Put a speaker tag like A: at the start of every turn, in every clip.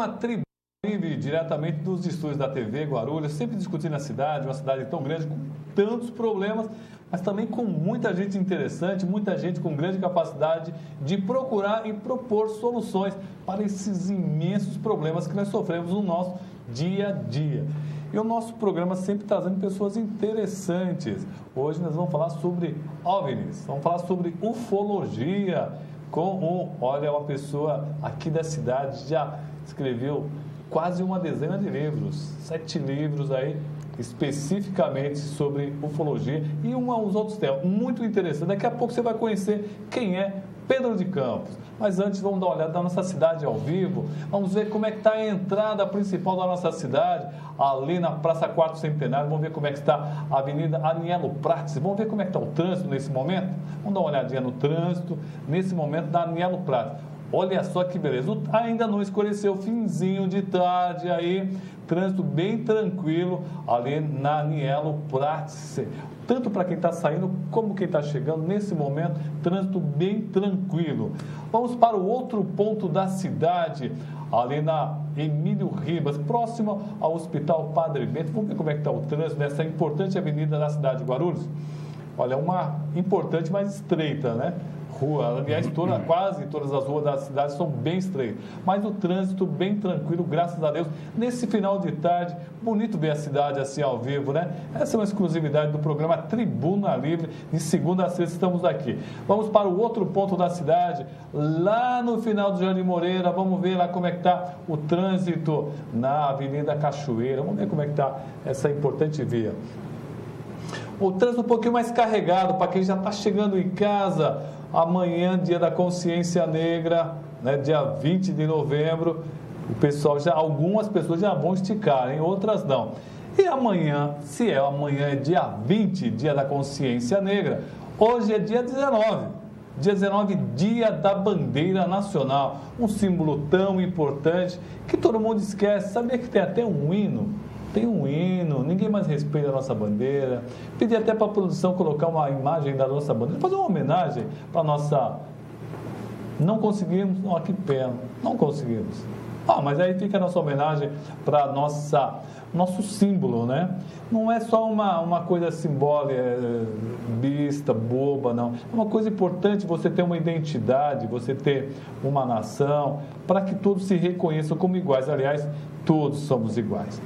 A: Programa Tribuna Livre, diretamente dos estúdios da TV Guarulhos, sempre discutindo a cidade, uma cidade tão grande, com tantos problemas, mas também com muita gente interessante, muita gente com grande capacidade de procurar e propor soluções para esses imensos problemas que nós sofremos no nosso dia a dia. E o nosso programa sempre trazendo pessoas interessantes. Hoje nós vamos falar sobre OVNIs, vamos falar sobre ufologia, olha, uma pessoa aqui da cidade já escreveu quase uma dezena de livros, 7 livros aí, especificamente sobre ufologia e uns outros temas, muito interessante. Daqui a pouco você vai conhecer quem é Pedro de Campos. Mas antes vamos dar uma olhada na nossa cidade ao vivo, vamos ver como é que está a entrada principal da nossa cidade, ali na Praça 4 Centenário, vamos ver como é que está a Avenida Anielo Prates, vamos ver como é que está o trânsito nesse momento, vamos dar uma olhadinha no trânsito, nesse momento da Anielo Prates. Olha só que beleza, ainda não escureceu, finzinho de tarde aí, trânsito bem tranquilo ali na Anielo Prates, tanto para quem está saindo como quem está chegando, nesse momento, trânsito bem tranquilo. Vamos para o outro ponto da cidade, ali na Emílio Ribas, próximo ao Hospital Padre Bento. Vamos ver como é que está o trânsito nessa importante avenida da cidade de Guarulhos. Olha, uma importante, mas estreita, né? Rua, aliás, quase todas as ruas da cidade são bem estreitas, mas o trânsito bem tranquilo, graças a Deus, nesse final de tarde, bonito ver a cidade assim ao vivo, né? Essa é uma exclusividade do programa Tribuna Livre, de segunda a sexta estamos aqui. Vamos para o outro ponto da cidade, lá no final do Jardim Moreira, vamos ver lá como é que está o trânsito na Avenida Cachoeira, vamos ver como é que está essa importante via. O trânsito um pouquinho mais carregado para quem já está chegando em casa. Amanhã, dia da Consciência Negra, né, dia 20 de novembro, algumas pessoas já vão esticar, hein? Outras não. E amanhã, amanhã é dia 20, dia da Consciência Negra, hoje é dia 19. Dia 19, dia da Bandeira Nacional, um símbolo tão importante que todo mundo esquece. Sabia que tem até um hino? Tem um hino, ninguém mais respeita a nossa bandeira. Pedi até para a produção colocar uma imagem da nossa bandeira, fazer uma homenagem para a nossa... Não conseguimos, que pena, não conseguimos. Mas aí fica a nossa homenagem para nosso símbolo, né? Não é só uma coisa simbólica, besta, boba, não. É uma coisa importante você ter uma identidade, você ter uma nação, para que todos se reconheçam como iguais. Aliás, todos somos iguais.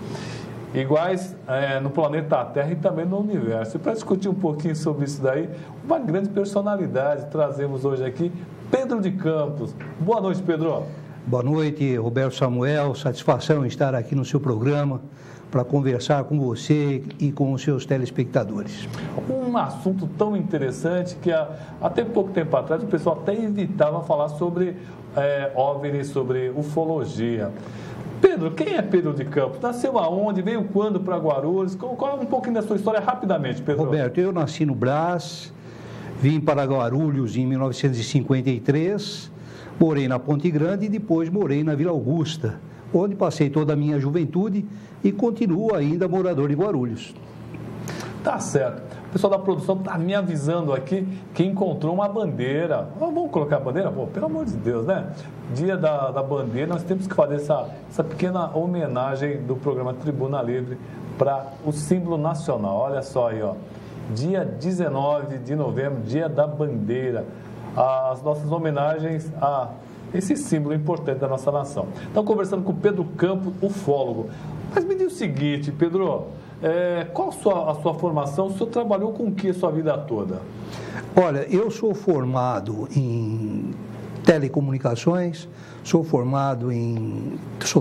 A: Iguais no planeta Terra e também no universo. E para discutir um pouquinho sobre isso daí, uma grande personalidade trazemos hoje aqui, Pedro de Campos. Boa noite, Pedro.
B: Boa noite, Roberto Samuel. Satisfação em estar aqui no seu programa para conversar com você e com os seus telespectadores.
A: Um assunto tão interessante que até pouco tempo atrás o pessoal até evitava falar sobre OVNI, sobre ufologia. Pedro, quem é Pedro de Campos? Nasceu aonde? Veio quando para Guarulhos? Qual é um pouquinho da sua história rapidamente, Pedro?
B: Roberto, eu nasci no Brás, vim para Guarulhos em 1953, morei na Ponte Grande e depois morei na Vila Augusta, onde passei toda a minha juventude e continuo ainda morador de Guarulhos.
A: Tá certo. O pessoal da produção está me avisando aqui que encontrou uma bandeira. Vamos colocar a bandeira? Pô, pelo amor de Deus, né? Dia da bandeira, nós temos que fazer essa pequena homenagem do programa Tribuna Livre para o símbolo nacional. Olha só aí, ó. Dia 19 de novembro, dia da bandeira. As nossas homenagens a esse símbolo importante da nossa nação. Estamos conversando com Pedro Campos, ufólogo. Mas me diz o seguinte, Pedro, qual a sua formação? O senhor trabalhou com o que a sua vida toda?
B: Olha, eu sou formado em telecomunicações, sou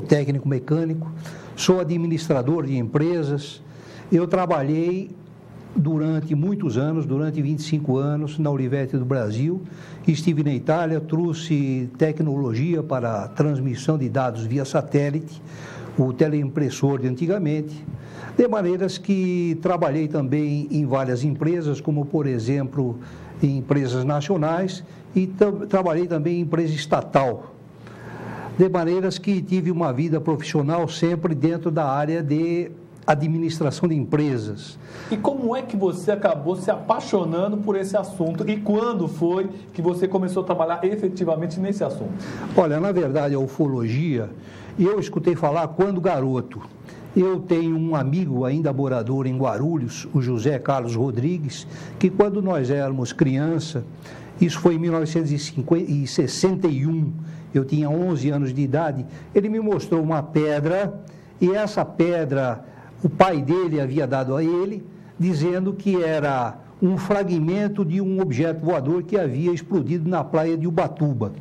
B: técnico mecânico, sou administrador de empresas. Eu trabalhei durante muitos anos, durante 25 anos, na Olivetti do Brasil. Estive na Itália, trouxe tecnologia para transmissão de dados via satélite, o teleimpressor de antigamente, de maneiras que trabalhei também em várias empresas, como, por exemplo, em empresas nacionais, e trabalhei também em empresa estatal, de maneiras que tive uma vida profissional sempre dentro da área de administração de empresas.
A: E como é que você acabou se apaixonando por esse assunto? E quando foi que você começou a trabalhar efetivamente nesse assunto?
B: Olha, na verdade, a ufologia, eu escutei falar quando garoto. Eu tenho um amigo ainda morador em Guarulhos, o José Carlos Rodrigues, que quando nós éramos criança, isso foi em 1961, eu tinha 11 anos de idade, ele me mostrou uma pedra, e essa pedra, o pai dele havia dado a ele, dizendo que era um fragmento de um objeto voador que havia explodido na praia de Ubatuba.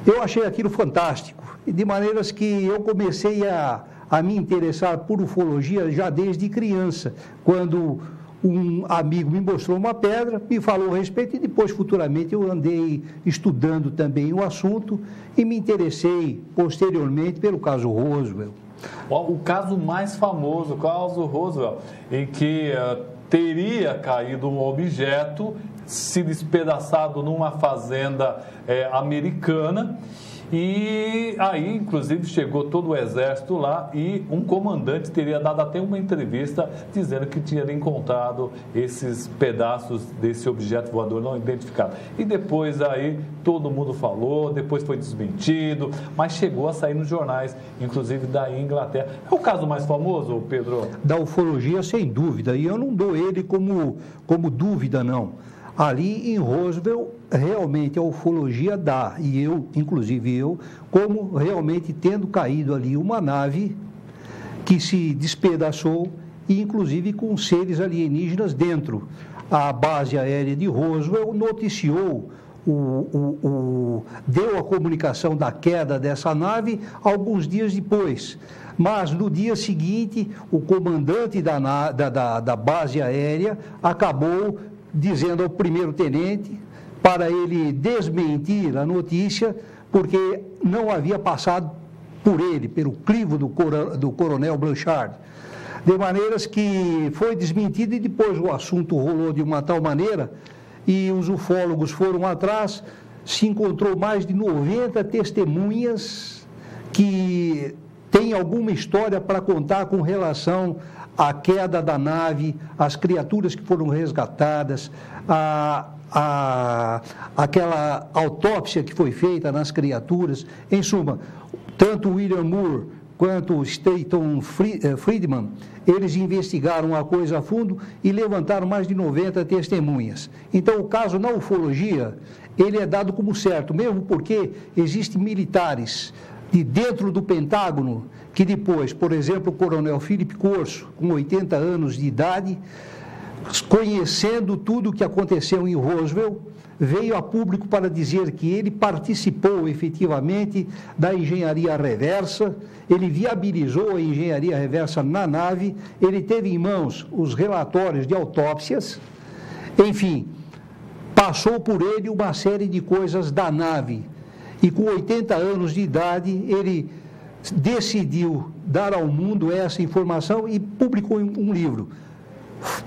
B: Eu achei aquilo fantástico, de maneiras que eu comecei a me interessar por ufologia já desde criança, quando um amigo me mostrou uma pedra, me falou a respeito e depois, futuramente, eu andei estudando também o assunto e me interessei posteriormente pelo caso Roswell.
A: O caso mais famoso, o caso Roswell, em que teria caído um objeto, se despedaçado numa fazenda americana. E aí, inclusive, chegou todo o exército lá e um comandante teria dado até uma entrevista dizendo que tinha encontrado esses pedaços desse objeto voador não identificado. E depois aí todo mundo falou, depois foi desmentido, mas chegou a sair nos jornais, inclusive da Inglaterra. É o caso mais famoso, Pedro? Da ufologia, sem dúvida, e eu não dou ele como dúvida, não. Ali em Roswell, realmente a ufologia dá, e eu, inclusive eu, como realmente tendo caído ali uma nave que se despedaçou, e inclusive com seres alienígenas dentro. A base aérea de Roswell noticiou, deu a comunicação da queda dessa nave alguns dias depois. Mas no dia seguinte, o comandante da base aérea acabou dizendo ao primeiro-tenente para ele desmentir a notícia, porque não havia passado por ele, pelo crivo do coronel Blanchard. De maneiras que foi desmentido e depois o assunto rolou de uma tal maneira e os ufólogos foram atrás, se encontrou mais de 90 testemunhas que têm alguma história para contar com relação à queda da nave, as criaturas que foram resgatadas, aquela autópsia que foi feita nas criaturas. Em suma, tanto William Moore quanto Stanton Friedman, eles investigaram a coisa a fundo e levantaram mais de 90 testemunhas. Então, o caso na ufologia, ele é dado como certo, mesmo porque existem militares de dentro do Pentágono que depois, por exemplo, o coronel Philip Corso, com 80 anos de idade, conhecendo tudo o que aconteceu em Roswell, veio a público para dizer que ele participou efetivamente da engenharia reversa, ele viabilizou a engenharia reversa na nave, ele teve em mãos os relatórios de autópsias, enfim, passou por ele uma série de coisas da nave. E com 80 anos de idade, ele decidiu dar ao mundo essa informação e publicou um livro.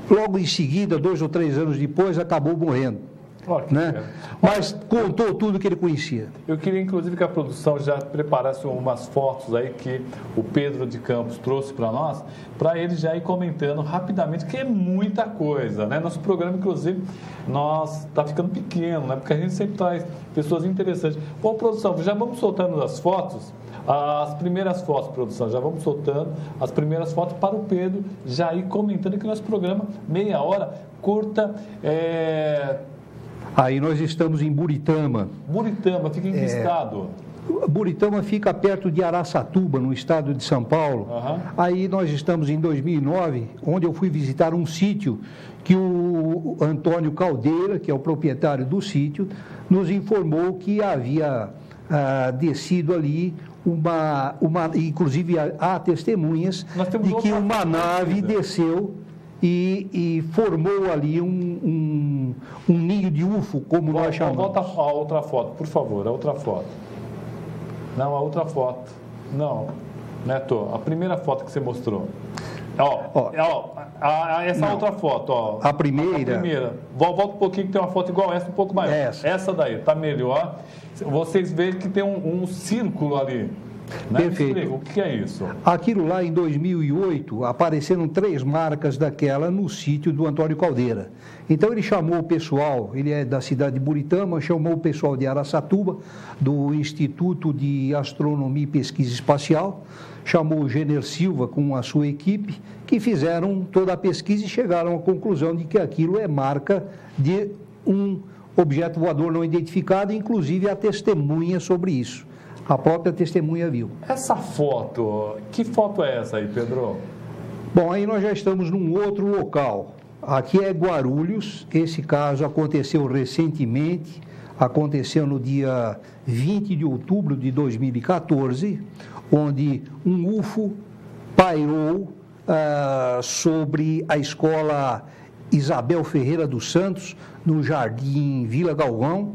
A: Logo em seguida, 2 ou 3 anos depois, acabou morrendo. Né? Mas contou tudo que ele conhecia. Eu queria, inclusive, que a produção já preparasse umas fotos aí que o Pedro de Campos trouxe para nós, para ele já ir comentando rapidamente, que é muita coisa, né? Nosso programa, inclusive, está ficando pequeno, né? Porque a gente sempre traz pessoas interessantes. Bom, produção, já vamos soltando as fotos. As primeiras fotos, produção, já vamos soltando as primeiras fotos para o Pedro já ir comentando que nosso programa, meia hora, curta. Aí nós estamos em Buritama. Buritama, fica em que estado? Buritama fica perto de Araçatuba, no estado de São Paulo. Uhum. Aí nós estamos em 2009, onde eu fui visitar um sítio que o Antônio Caldeira, que é o proprietário do sítio, nos informou que havia descido ali inclusive há testemunhas de que uma nave desceu e formou ali um ninho de UFO, como nós chamamos. Volta a outra foto, por favor, a outra foto. Não, a outra foto. Não, Neto, a primeira foto que você mostrou. Essa outra foto, ó. A primeira. Volta um pouquinho que tem uma foto igual essa, um pouco maior. Essa daí, tá melhor. Vocês veem que tem um círculo ali. Né?
B: Perfeito.
A: Explica, o que é isso?
B: Aquilo lá em 2008, apareceram 3 marcas daquela no sítio do Antônio Caldeira. Então ele chamou o pessoal, ele é da cidade de Buritama, chamou o pessoal de Araçatuba, do Instituto de Astronomia e Pesquisa Espacial, chamou o Jenner Silva com a sua equipe, que fizeram toda a pesquisa e chegaram à conclusão de que aquilo é marca de um objeto voador não identificado, inclusive a testemunha sobre isso. A própria testemunha viu.
A: Essa foto, que foto é essa aí, Pedro?
B: Bom, aí nós já estamos num outro local. Aqui é Guarulhos, esse caso aconteceu recentemente, aconteceu no dia 20 de outubro de 2014, onde um UFO pairou sobre a escola Isabel Ferreira dos Santos, no Jardim Vila Galvão,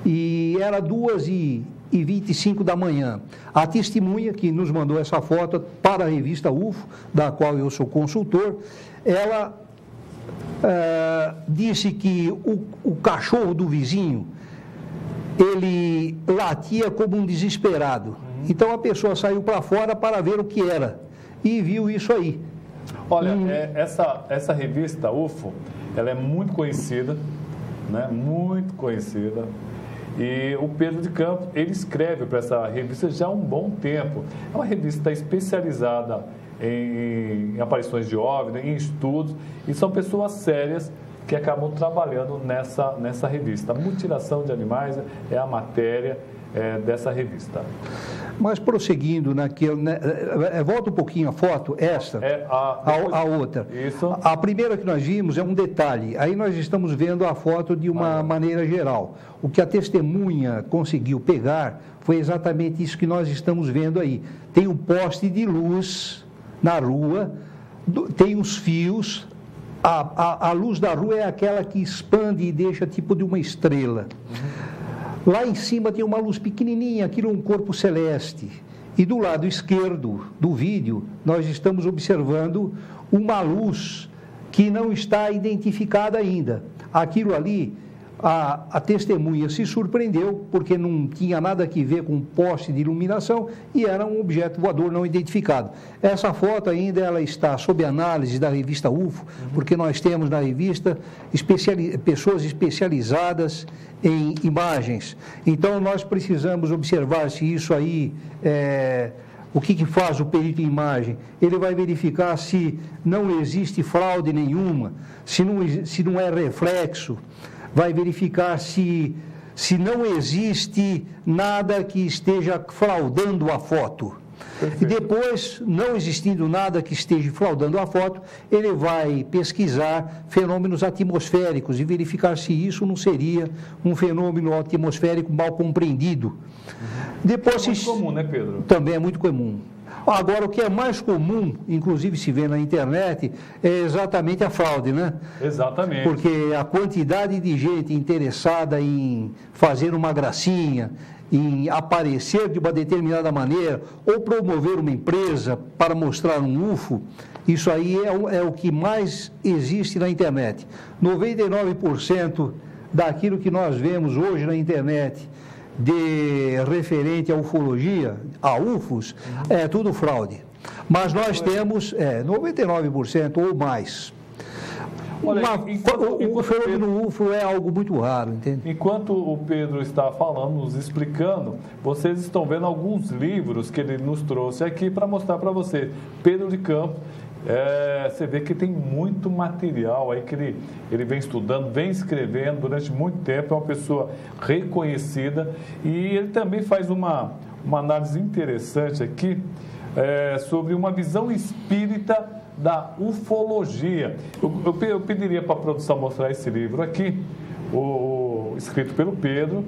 B: e era 2h25 da manhã. A testemunha que nos mandou essa foto para a revista UFO, da qual eu sou consultor, ela disse que o cachorro do vizinho, ele latia como um desesperado. Então a pessoa saiu para fora para ver o que era e viu isso aí.
A: Olha, essa revista UFO, ela é muito conhecida, né? Muito conhecida. E o Pedro de Campos, ele escreve para essa revista já há um bom tempo. É uma revista especializada em aparições de OVNI, em estudos, e são pessoas sérias que acabam trabalhando nessa revista. A mutilação de animais é a matéria dessa revista.
B: Mas prosseguindo naquele... volta um pouquinho a foto, esta, a outra.
A: Isso.
B: A primeira que nós vimos é um detalhe. Aí nós estamos vendo a foto de uma maneira geral. O que a testemunha conseguiu pegar foi exatamente isso que nós estamos vendo aí. Tem um poste de luz na rua, tem uns fios. A luz da rua é aquela que expande e deixa tipo de uma estrela. Lá em cima tem uma luz pequenininha, aquilo é um corpo celeste. E do lado esquerdo do vídeo, nós estamos observando uma luz que não está identificada ainda. Aquilo ali, a testemunha se surpreendeu, porque não tinha nada a ver com um poste de iluminação e era um objeto voador não identificado. Essa foto ainda ela está sob análise da revista UFO, porque nós temos na revista pessoas especializadas em imagens. Então, nós precisamos observar se isso aí o que faz o perito em imagem? Ele vai verificar se não existe fraude nenhuma, se não é reflexo, vai verificar se não existe nada que esteja fraudando a foto. Perfeito. E depois, não existindo nada que esteja fraudando a foto, ele vai pesquisar fenômenos atmosféricos e verificar se isso não seria um fenômeno atmosférico mal compreendido. Depois,
A: é muito comum, né, Pedro?
B: Também é muito comum. Agora, o que é mais comum, inclusive se vê na internet, é exatamente a fraude, né?
A: Exatamente.
B: Porque a quantidade de gente interessada em fazer uma gracinha, em aparecer de uma determinada maneira, ou promover uma empresa para mostrar um UFO, isso aí é o que mais existe na internet. 99% daquilo que nós vemos hoje na internet, de referente à ufologia, a UFOs, é tudo fraude. Mas nós temos 99% ou mais.
A: Olha,
B: o fenômeno UFO é algo muito raro, entende?
A: Enquanto o Pedro está falando, nos explicando, vocês estão vendo alguns livros que ele nos trouxe aqui para mostrar para vocês. Pedro de Campos, você vê que tem muito material aí que ele vem estudando, vem escrevendo durante muito tempo, é uma pessoa reconhecida e ele também faz uma análise interessante aqui sobre uma visão espírita da ufologia. Eu pediria para a produção mostrar esse livro aqui, escrito pelo Pedro,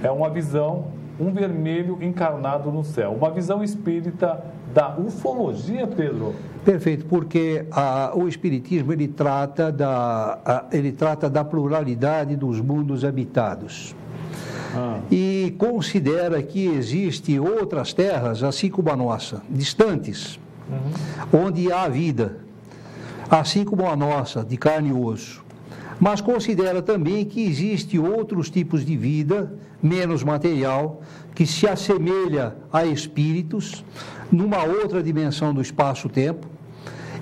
A: é uma visão, um vermelho encarnado no céu, uma visão espírita da ufologia, Pedro?
B: Perfeito, porque o Espiritismo ele trata da pluralidade dos mundos habitados. E considera que existem outras terras, assim como a nossa, distantes, onde há vida, assim como a nossa, de carne e osso. mas considera também que existem outros tipos de vida, menos material, que se assemelha a espíritos, numa outra dimensão do espaço-tempo,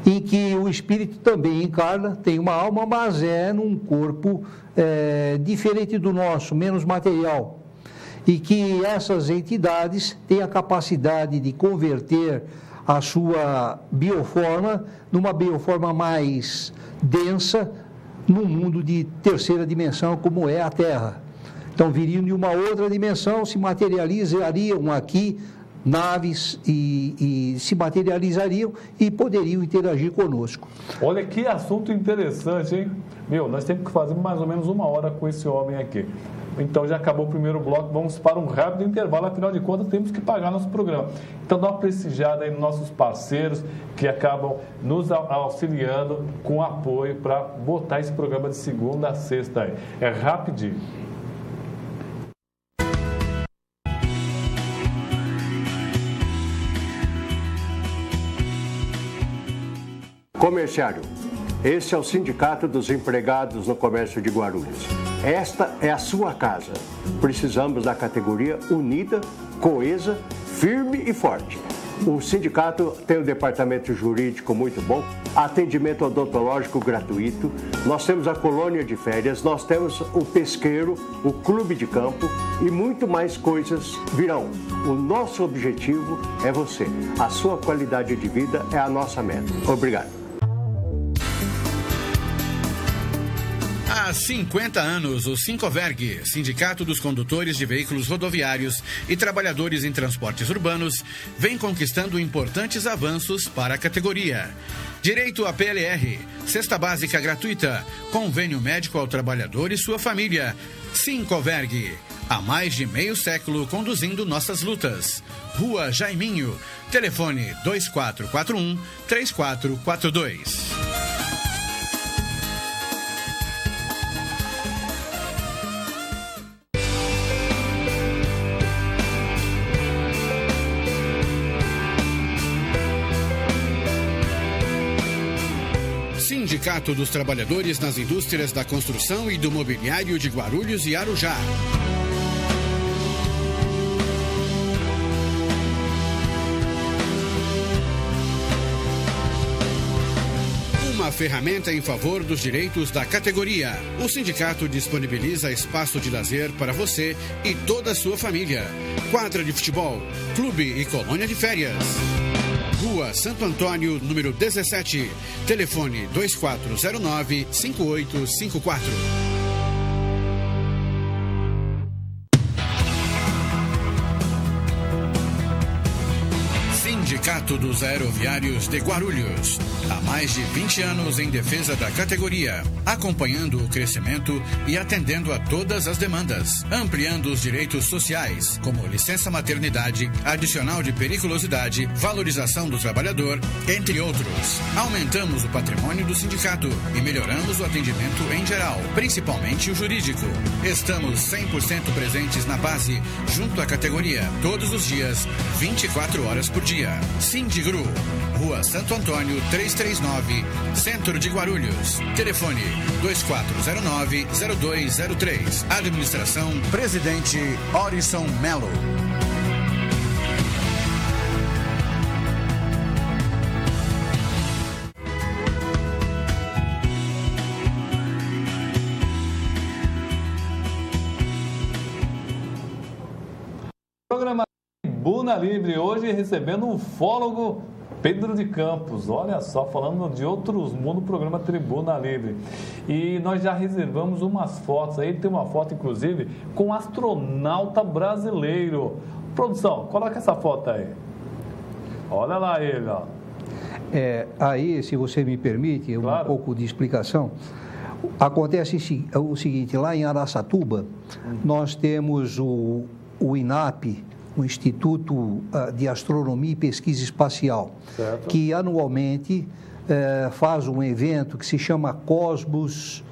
B: em que o espírito também encarna, tem uma alma, mas é num corpo diferente do nosso, menos material. E que essas entidades têm a capacidade de converter a sua bioforma numa bioforma mais densa, num mundo de terceira dimensão, como é a Terra. Então, viriam de uma outra dimensão, se materializariam aqui, naves, e se materializariam e poderiam interagir conosco.
A: Olha que assunto interessante, hein? Nós temos que fazer mais ou menos 1 hora com esse homem aqui. Então, já acabou o primeiro bloco, vamos para um rápido intervalo, afinal de contas, temos que pagar nosso programa. Então, dá uma prestigiada aí nos nossos parceiros que acabam nos auxiliando com apoio para botar esse programa de segunda a sexta aí. É rapidinho.
C: Comerciário, esse é o Sindicato dos Empregados no Comércio de Guarulhos. Esta é a sua casa. Precisamos da categoria unida, coesa, firme e forte. O sindicato tem um departamento jurídico muito bom, atendimento odontológico gratuito, nós temos a colônia de férias, nós temos o pesqueiro, o clube de campo e muito mais coisas virão. O nosso objetivo é você. A sua qualidade de vida é a nossa meta. Obrigado.
D: Há 50 anos, o Sincoverg, Sindicato dos Condutores de Veículos Rodoviários e Trabalhadores em Transportes Urbanos, vem conquistando importantes avanços para a categoria. Direito à PLR, cesta básica gratuita, convênio médico ao trabalhador e sua família. Sincoverg, há mais de meio século conduzindo nossas lutas. Rua Jaiminho, telefone 2441-3442. Sindicato dos Trabalhadores nas Indústrias da Construção e do Mobiliário de Guarulhos e Arujá. Uma ferramenta em favor dos direitos da categoria. O sindicato disponibiliza espaço de lazer para você e toda a sua família. Quadra de futebol, clube e colônia de férias. Rua Santo Antônio, número 17. Telefone 2409-5854. Sindicato dos Aeroviários de Guarulhos. Há mais de 20 anos em defesa da categoria, acompanhando o crescimento e atendendo a todas as demandas, ampliando os direitos sociais, como licença maternidade, adicional de periculosidade, valorização do trabalhador, entre outros. Aumentamos o patrimônio do sindicato e melhoramos o atendimento em geral, principalmente o jurídico. Estamos 100% presentes na base, junto à categoria, todos os dias, 24 horas por dia. Sindigru, Rua Santo Antônio, 339, Centro de Guarulhos. Telefone 2409-0203. Administração Presidente Orison Melo.
A: Programa Tribuna Livre, hoje recebendo o ufólogo Pedro de Campos. Olha só, falando de outros mundos, programa Tribuna Livre. E nós já reservamos umas fotos aí, tem uma foto inclusive com um astronauta brasileiro. Produção, coloca essa foto aí. Olha lá ele, ó.
B: Aí, se você me permite, claro, um pouco de explicação. Acontece o seguinte, lá em Araçatuba, nós temos o INAP, o Instituto de Astronomia e Pesquisa Espacial, certo, que anualmente faz um evento que se chama Cosmos.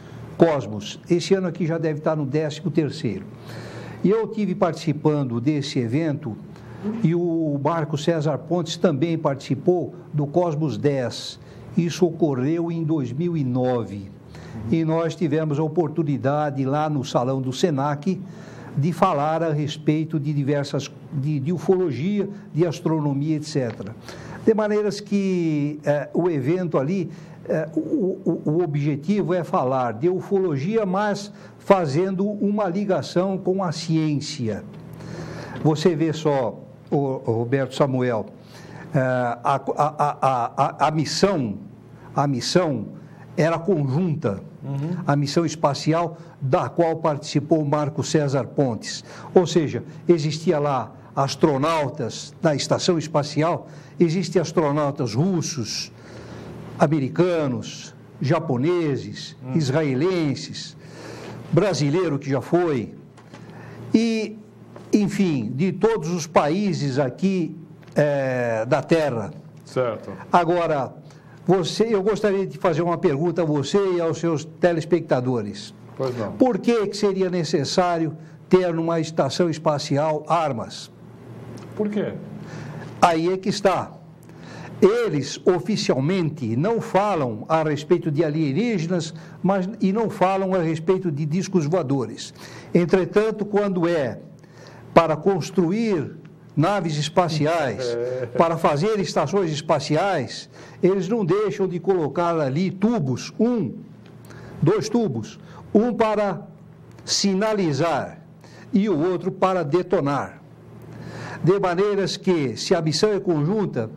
B: Esse ano aqui já deve estar no 13º. E eu estive participando desse evento e o Marco César Pontes também participou do Cosmos 10. Isso ocorreu em 2009. e nós tivemos a oportunidade lá no salão do Senac de falar a respeito de diversas, de ufologia, de astronomia, etc. De maneiras que o evento ali, o objetivo é falar de ufologia, mas fazendo uma ligação com a ciência. Você vê só, Roberto Samuel, a missão era conjunta, a missão espacial da qual participou Marco César Pontes. Ou seja, existia lá astronautas da estação espacial, existem astronautas russos, americanos, japoneses, israelenses, brasileiro que já foi, e, enfim, de todos os países aqui da Terra.
A: Certo.
B: Agora, eu gostaria de fazer uma pergunta a você e aos seus telespectadores.
A: Pois não.
B: Por que seria necessário ter numa estação espacial armas?
A: Por quê?
B: Aí é que está. Eles oficialmente não falam a respeito de alienígenas, e não falam a respeito de discos voadores. Entretanto, quando é para construir naves espaciais, para fazer estações espaciais, eles não deixam de colocar ali tubos, dois tubos, um para sinalizar e o outro para detonar. De maneiras que, se a missão é conjunta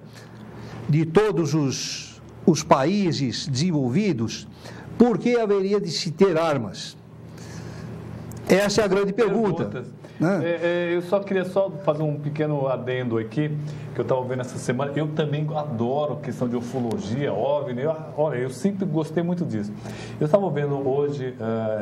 B: de todos os países desenvolvidos, por que haveria de se ter armas? Essa é a grande pergunta.
A: Eu só queria fazer um pequeno adendo aqui, que eu estava vendo essa semana. Eu também adoro questão de ufologia, OVNI. Eu sempre gostei muito disso. Eu estava vendo hoje,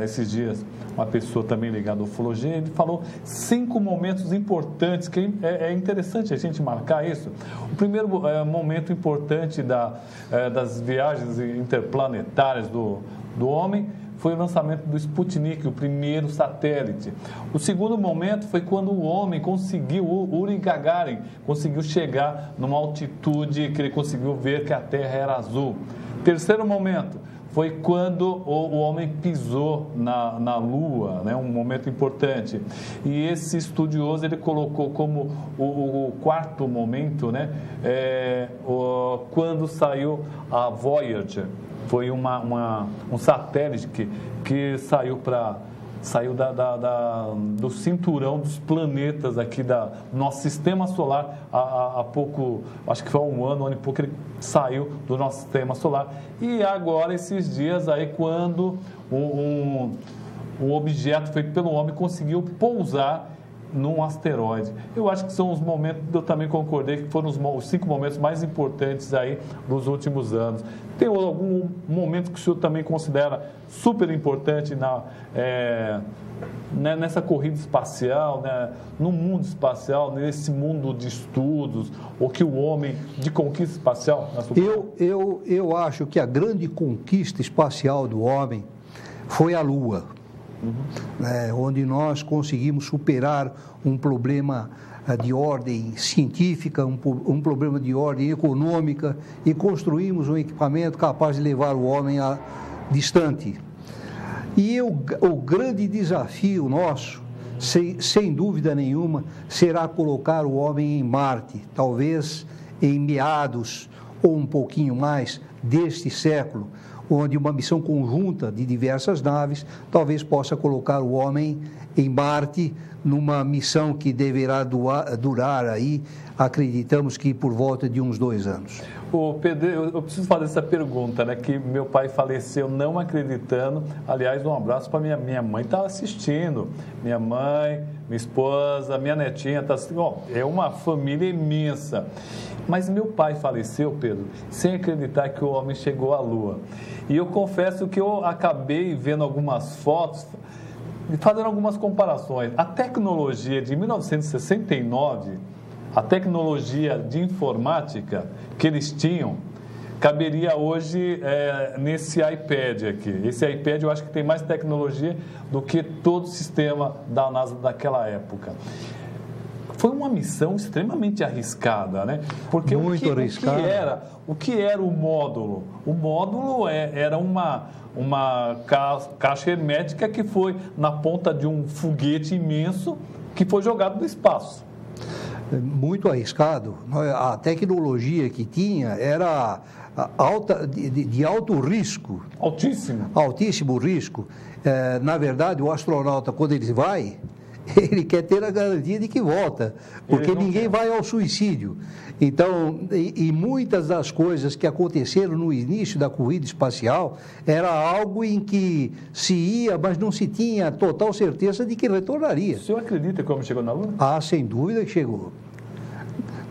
A: esses dias, uma pessoa também ligada à ufologia, ele falou 5 momentos importantes, que é interessante a gente marcar isso. O primeiro momento importante das viagens interplanetárias do homem foi o lançamento do Sputnik, o primeiro satélite. O segundo momento foi quando o homem Yuri Gagarin, conseguiu chegar numa altitude que ele conseguiu ver que a Terra era azul. Terceiro momento foi quando o homem pisou na Lua, né? Um momento importante. E esse estudioso, ele colocou como o quarto momento, né? Quando saiu a Voyager. Foi um satélite que saiu do cinturão dos planetas aqui do nosso sistema solar há pouco, acho que foi um ano e pouco, ele saiu do nosso sistema solar. E agora, esses dias aí, quando um objeto feito pelo homem conseguiu pousar num asteroide. Eu acho que são os momentos, eu também concordei que foram os 5 momentos mais importantes aí dos últimos anos. Tem algum momento que o senhor também considera super importante nessa corrida espacial, né, no mundo espacial, nesse mundo de estudos, ou que o homem de conquista espacial?
B: Eu acho que a grande conquista espacial do homem foi a Lua. Onde nós conseguimos superar um problema de ordem científica, um problema de ordem econômica, e construímos um equipamento capaz de levar o homem distante. E o grande desafio nosso, sem dúvida nenhuma, será colocar o homem em Marte, talvez em meados ou um pouquinho mais deste século, onde uma missão conjunta de diversas naves talvez possa colocar o homem em Marte, numa missão que deverá durar aí, acreditamos que por volta de uns 2 anos.
A: Pedro, eu preciso fazer essa pergunta, né? Que meu pai faleceu não acreditando. Aliás, um abraço para minha mãe, está assistindo. Minha mãe, minha esposa, minha netinha está assistindo. É uma família imensa. Mas meu pai faleceu, Pedro, sem acreditar que o homem chegou à Lua. E eu confesso que eu acabei vendo algumas fotos e fazendo algumas comparações. A tecnologia de 1969, a tecnologia de informática que eles tinham, caberia hoje nesse iPad aqui. Esse iPad eu acho que tem mais tecnologia do que todo o sistema da NASA daquela época. Foi uma missão extremamente arriscada, né? Porque
B: muito arriscada.
A: O que era o módulo? O módulo era uma caixa hermética que foi na ponta de um foguete imenso que foi jogado no espaço.
B: Muito arriscado. A tecnologia que tinha era de alto risco.
A: Altíssimo.
B: Altíssimo risco. Na verdade, o astronauta, quando ele vai, ele quer ter a garantia de que volta, porque ninguém vai ao suicídio. Então, e muitas das coisas que aconteceram no início da corrida espacial era algo em que se ia, mas não se tinha total certeza de que retornaria.
A: O senhor acredita que o homem chegou na Lua?
B: Ah, sem dúvida que chegou.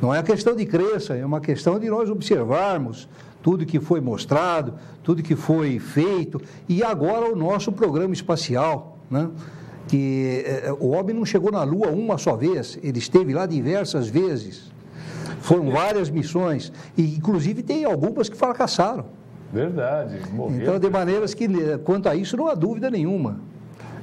B: Não é questão de crença, é uma questão de nós observarmos tudo que foi mostrado, tudo que foi feito, e agora o nosso programa espacial, né? Que o homem não chegou na Lua uma só vez, ele esteve lá diversas vezes. Foram várias missões, e inclusive tem algumas que fracassaram.
A: Verdade, morreram.
B: Então, de maneiras que, quanto a isso, não há dúvida nenhuma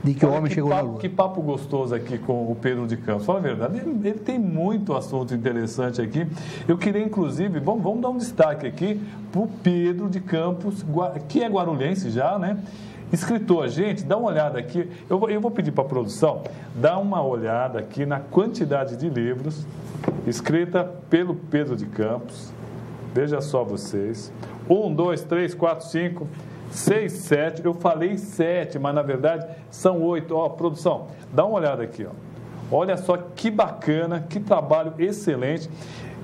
B: de que o homem chegou na Lua.
A: Que papo gostoso aqui com o Pedro de Campos. Fala a verdade, ele tem muito assunto interessante aqui. Eu queria, inclusive, vamos dar um destaque aqui para o Pedro de Campos, que é guarulhense já, né? Escritor, gente, dá uma olhada aqui. Eu vou pedir para a produção dar uma olhada aqui na quantidade de livros escrita pelo Pedro de Campos. Veja só vocês. 1, 2, 3, 4, 5, 6, 7. Eu falei 7, mas na verdade são 8. Ó, produção, dá uma olhada aqui, ó. Olha só que bacana, que trabalho excelente.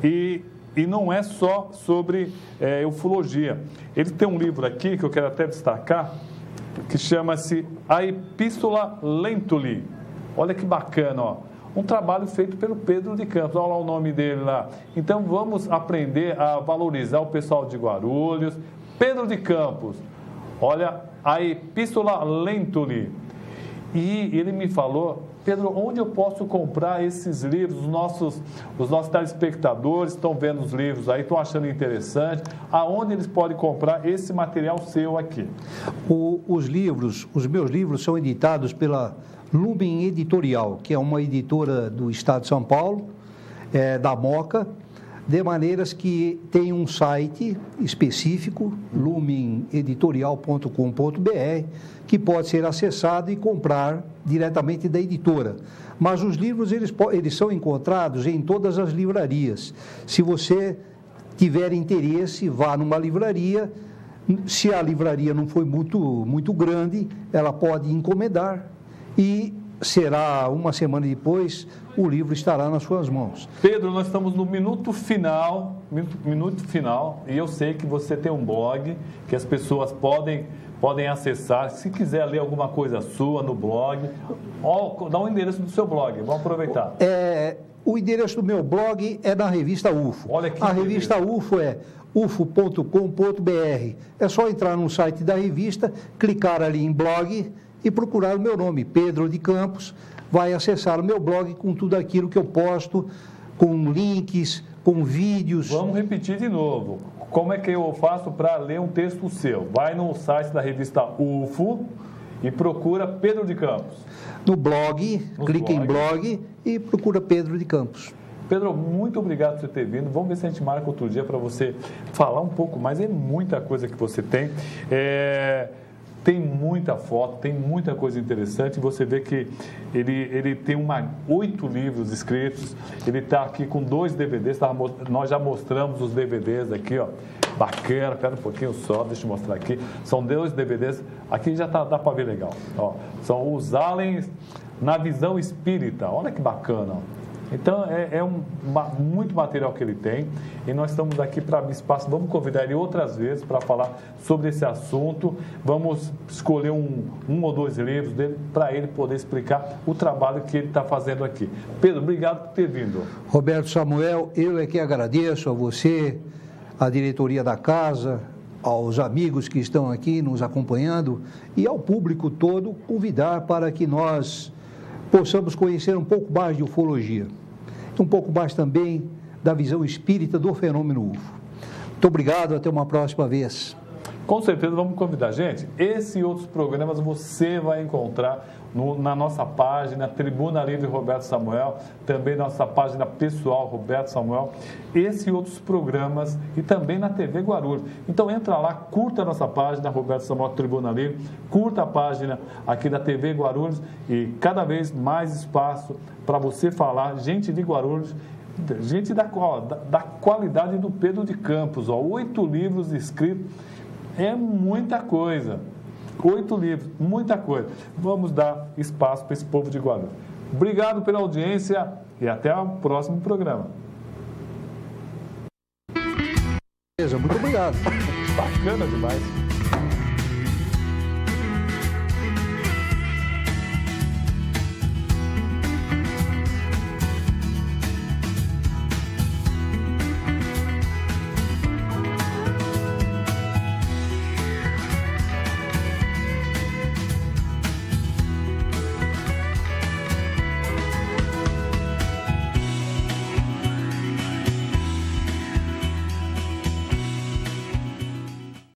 A: E não é só sobre ufologia. Ele tem um livro aqui que eu quero até destacar, que chama-se A Epístola Lentuli. Olha que bacana, ó. Um trabalho feito pelo Pedro de Campos. Olha lá o nome dele lá. Então, vamos aprender a valorizar o pessoal de Guarulhos. Pedro de Campos, olha, A Epístola Lentuli. E ele me falou, Pedro, onde eu posso comprar esses livros? Os nossos telespectadores estão vendo os livros aí, estão achando interessante. Aonde eles podem comprar esse material seu aqui?
B: Os meus livros são editados pela Lumen Editorial, que é uma editora do estado de São Paulo, da Moca, de maneiras que tem um site específico, lumeneditorial.com.br, que pode ser acessado e comprar diretamente da editora. Mas os livros, eles são encontrados em todas as livrarias. Se você tiver interesse, vá numa livraria. Se a livraria não for muito grande, ela pode encomendar e será uma semana depois, o livro estará nas suas mãos.
A: Pedro, nós estamos no minuto final, e eu sei que você tem um blog que as pessoas podem acessar. Se quiser ler alguma coisa sua no blog, dá um endereço do seu blog, vamos aproveitar.
B: O endereço do meu blog é na revista UFO.
A: Olha que
B: revista UFO é ufo.com.br. É só entrar no site da revista, clicar ali em blog e procurar o meu nome, Pedro de Campos. Vai acessar o meu blog com tudo aquilo que eu posto, com links, com vídeos.
A: Vamos repetir de novo. Como é que eu faço para ler um texto seu? Vai no site da revista UFO e procura Pedro de Campos.
B: No blog, clica em blog e procura Pedro de Campos.
A: Pedro, muito obrigado por você ter vindo. Vamos ver se a gente marca outro dia para você falar um pouco mais. É muita coisa que você tem. Tem muita foto, tem muita coisa interessante. Você vê que ele tem 8 livros escritos. Ele está aqui com 2 DVDs. Nós já mostramos os DVDs aqui, ó. Bacana, espera um pouquinho só, deixa eu mostrar aqui. São 2 DVDs. Aqui já dá para ver legal. Ó, são os aliens na visão espírita. Olha que bacana, ó. Então, muito material que ele tem e nós estamos aqui para abrir espaço. Vamos convidar ele outras vezes para falar sobre esse assunto. Vamos escolher um ou 2 livros dele para ele poder explicar o trabalho que ele está fazendo aqui. Pedro, obrigado por ter vindo.
B: Roberto Samuel, eu é que agradeço a você, à diretoria da casa, aos amigos que estão aqui nos acompanhando e ao público todo, convidar para que nós possamos conhecer um pouco mais de ufologia, um pouco mais também da visão espírita do fenômeno UFO. Muito obrigado, até uma próxima vez.
A: Com certeza vamos convidar. Gente, esse e outros programas você vai encontrar na nossa página Tribuna Livre Roberto Samuel, também nossa página pessoal Roberto Samuel, esse e outros programas e também na TV Guarulhos. Então entra lá, curta a nossa página Roberto Samuel Tribuna Livre, curta a página aqui da TV Guarulhos e cada vez mais espaço para você falar, gente de Guarulhos, gente da qualidade do Pedro de Campos, 8 livros escritos, é muita coisa. 8 livros, muita coisa. Vamos dar espaço para esse povo de Guarulhos. Obrigado pela audiência e até o próximo programa.
B: Muito obrigado.
A: Bacana demais.